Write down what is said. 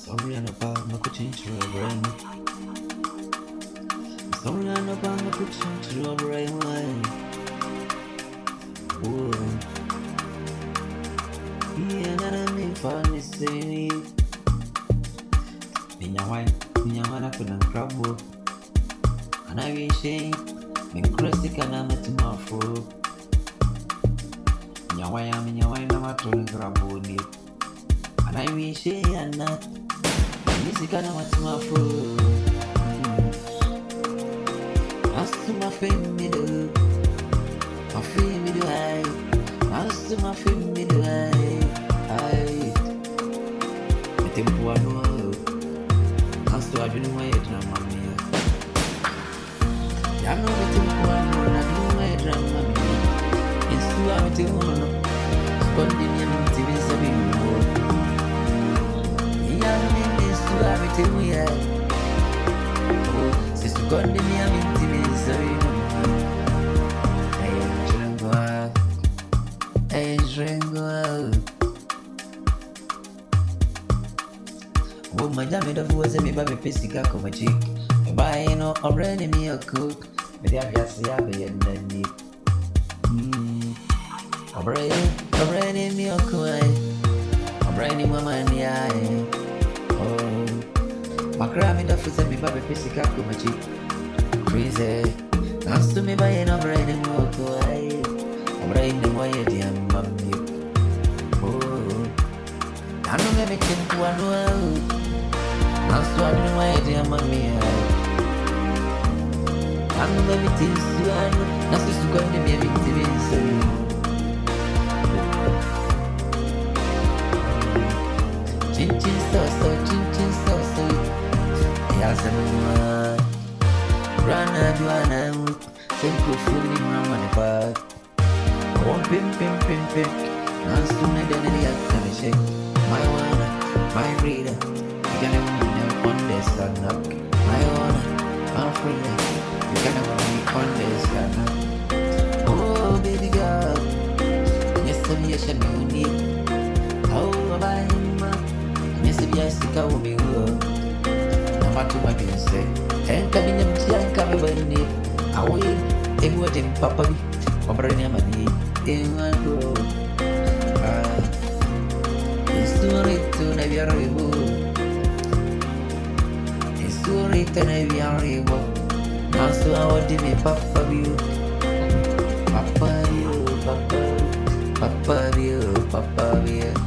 Sorry, I'm about my coaching to a brain. Sorry, I'm about my coaching to a brain. Oh, yeah, that I mean, funny say. Minyawan up in a crab book. And I wish me crusty can I met my food. Minyawan, I'm a trolling crab book. And I wish and not. This is kind of what's my food. As to my family, my family do I. As to my family do I think one more. As to I don't know why it's not mommy. I know the thing one more. I don't know why it's not mommy. It's too hard to know. Continue to be something more. Everything we have. Oh, sister, God, me, I'm intimate, sorry. I drink out. Oh, my damn, it was a baby physical cover chick. Buy no already me a cook, but I just have a and need. Already me a cook. Already, mama, and the eye. My grammy da for me baby physical kumachi crazy dance to me by an brain walk away brain the way the mammy oh I know me think one well dance to the way the mammy I know me think one that's just to go to me chin so Yasamua Rana Duana Simple Fully Ramana One pimp Nance to me than any other shake My one, my reader You can have me on this sun up My one, my freedom You can have me on this sun up Oh baby girl Yes, to be a shadow need Oh, bye, ma Yes, to be a stick of me to my business, and coming in the coming when it away, it would in Papa, Obrania Mani, in one go. It's too late to Naviaribo. It's too late to Naviaribo. Now, so I want to be Papa view. Papa view.